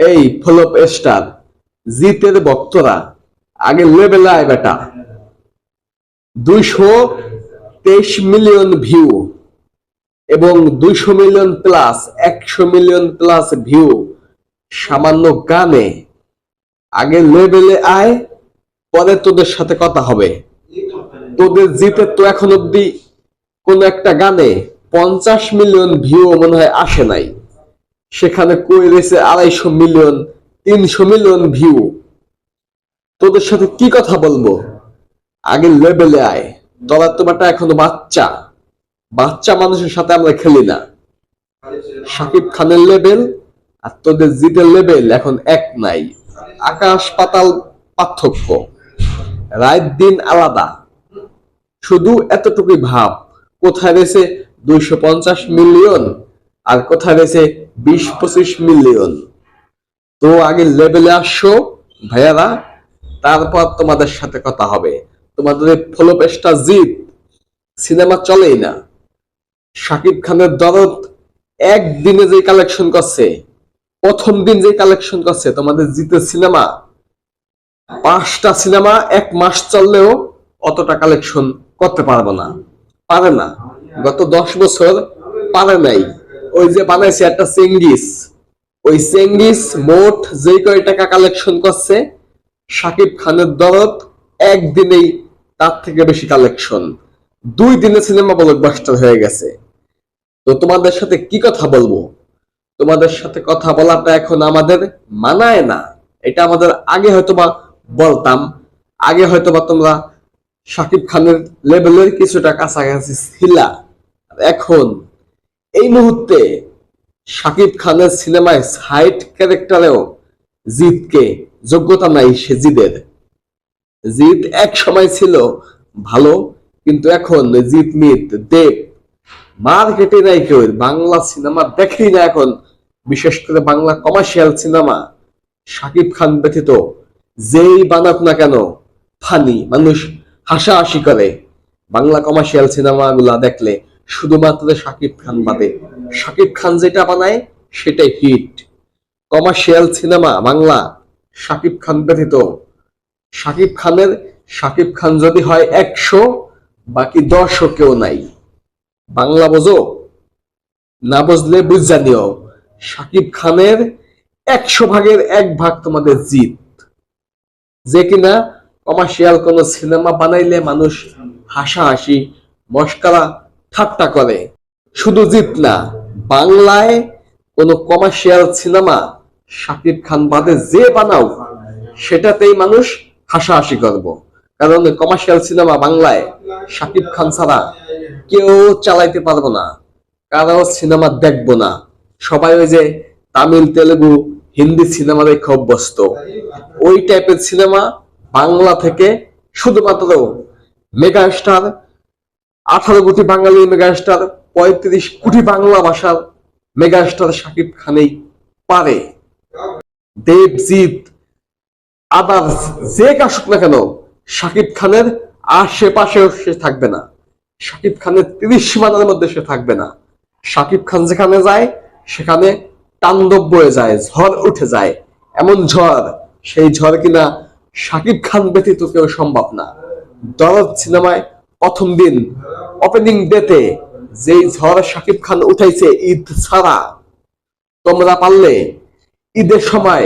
এই flop star জিতের ভক্তরা আগে লেভেলে আয় বেটা। 223 মিলিয়ন ভিউ এবং 200 million plus 100 million plus view সামান্য গানে। আগে লেভেলে আয়, পরে তোদের সাথে কথা হবে। তোদের জিতে তো এখন অব্দি কোন একটা গানে 50 মিলিয়ন ভিউ মনে হয় আসে নাই, সেখানে কই রয়েছে 250 মিলিয়ন 300 মিলিয়ন ভিউ। তোদের সাথে কি কথা বলবো? আগে লেভেলে আয়। তোরা তোমারটা এখনো বাচ্চা বাচ্চা মানুষের সাথে আমরা খেলি না। শাকিব খানের লেভেল আর তোদের জিতের লেভেল এখন এক নাই, আকাশ পাতাল পার্থক্য, রাত দিন আলাদা। শুধু এতটুকুই ভাব, কোথায় রয়েছে 250 মিলিয়ন আর কোথায় রয়েছে 20-25 মিলিয়ন। তো আগে লেভেলে আসো ভাইয়ারা, তারপর তোমাদের সাথে কথা হবে। তোমাদের ফলো পেজটা জিত সিনেমা চলেই না। শাকিব খানের দরদ একদিনে যে কালেকশন করছে, প্রথম দিন যে কালেকশন করছে, তোমাদের জিতের সিনেমা 5টা সিনেমা 1 মাস চললেও অতটা কালেকশন করতে পারবো না, পারে না। গত 10 বছর পারে নাই। ওই যে বানাইছে একটা চেঙ্গিস, ওই চেঙ্গিস মোট যে কয় টাকা কালেকশন করছে, শাকিব খানের দরদ একদিনেই তার থেকে বেশি কালেকশন। 2 দিনে সিনেমা ব্লকবাস্টার হয়ে গেছে। তো তোমাদের সাথে কি কথা বলবো? তোমাদের সাথে কথা বলাটা এখন আমাদের মানায় না। এটা আমাদের আগে হয়তোবা বলতাম, আগে হয়তোবা তোমরা শাকিব খানের লেভেলের কিছুটা কাছাকাছি ছিলা। এখন এই মুহূর্তে শাকিব খানের সিনেমায় সাইড ক্যারেক্টারেও জিতকে যোগ্যতা নাই। সে জিতের জিত এক সময় ছিল ভালো, কিন্তু এখন জিত মিত দেব মার্কেটে নাই, কেউ বাংলা সিনেমা দেখেই না এখন। বিশেষ করে বাংলা কমার্শিয়াল সিনেমা শাকিব খান ব্যতীত যেই বানাক না কেন ফানি, মানুষ হাসাহাসি করে। বাংলা কমার্শিয়াল সিনেমা গুলা দেখলে শুধুমাত্র শাকিব খান বাদে, শাকিব খান যেটা বানায় সেটাই হিট। কমার্শিয়াল সিনেমা বাংলা শাকিব খান ব্যতীত, শাকিব খান যদি হয় 100, বাকি 10ও কেউ নাই। বাংলা বোঝো? না বুঝলে বুঝ জানিও, শাকিব খানের 100 ভাগের 1 ভাগ তোমাদের জিত। যে কিনা কমার্শিয়াল কোন সিনেমা বানাইলে মানুষ হাসাহাসি মস্করা ঠাট্টা করে। শুধু জিত না, বাংলায় কোন কমার্শিয়াল সিনেমা শাকিব খান বাদে যে বানাও সেটাতেই মানুষ হাসাহাসি করব। কারণ কমার্শিয়াল সিনেমা বাংলায় শাকিব খান ছাড়া কেউ চালাইতে পারবো না, কারো সিনেমা দেখবো না। সবাই ওই যে তামিল তেলেগু হিন্দি সিনেমা দেখে অভ্যস্ত। ওই টাইপের সিনেমা বাংলা থেকে শুধুমাত্র মেগাস্টার 18 কোটি বাঙালি মেগাস্টার, 35 কোটি বাংলা ভাষার মেগাস্টার শাকিব খানেই পারে। দেবজিৎ আদার্স যে কাশুক না কেন, শাকিব খানের আশেপাশেও সে থাকবে না। শাকিব খানের 30 সীমানার মধ্যে সে থাকবে না। শাকিব খান যেখানে যায় সেখানে তাণ্ডব বয়ে যায়, ঝড় উঠে যায়। এমন ঝড়, সেই ঝড় কিনা শাকিব খান ব্যতীত কেউ সম্ভব না। দরদ সিনেমায় প্রথম দিন ওপেনিং ডেতে যেই ঝড় শাকিব খান উঠাইছে ঈদ ছাড়া, তোমরা পারলে ঈদের সময়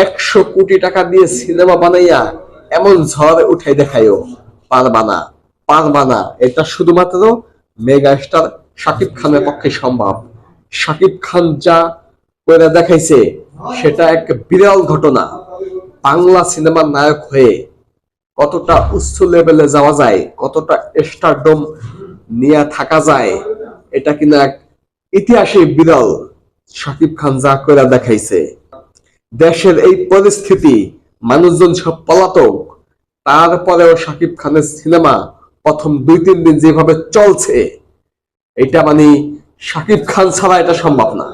100 কোটি টাকা দিয়ে সিনেমা বানাইয়া এমন ঝড় উঠাই দেখাইও, পারবা না। এটা শুধুমাত্র মেগাস্টার শাকিব খানের পক্ষে সম্ভব। শাকিব খান যা করে দেখাইছে সেটা এক বিরল ঘটনা। বাংলা সিনেমার নায়ক হয়ে কতটা উচ্চ লেভেলে যাওয়া যায়, কতটা স্টারডম নিয়ে থাকা যায়, এটা কিনা এক ইতিহাসে বিরল। শাকিব খান যা করে দেখাইছে। দেশের এই পরিস্থিতি, মানুষজন সব পলাতক, তারপরেও শাকিব খানের সিনেমা প্রথম 2-3 দিন যেভাবে চলছে, এটা মানে শাকিব খান ছাড়া এটা সম্ভব না।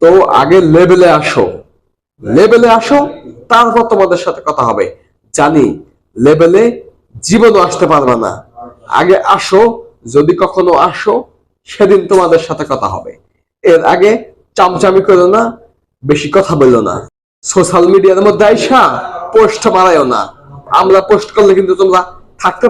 তো আগে লেভেলে আসো, তারপর তোমাদের সাথে কথা হবে। জানি লেভেলে জীবনও আসতে পারবে না। আগে আসো, যদি কখনো আসো সেদিন তোমাদের সাথে কথা হবে। এর আগে চামচামি করো না, বেশি কথা বলো না, সোশ্যাল মিডিয়ার মধ্যে আইসা পোস্ট মারাইও না। আমরা পোস্ট করলে কিন্তু তোমরা থাকতে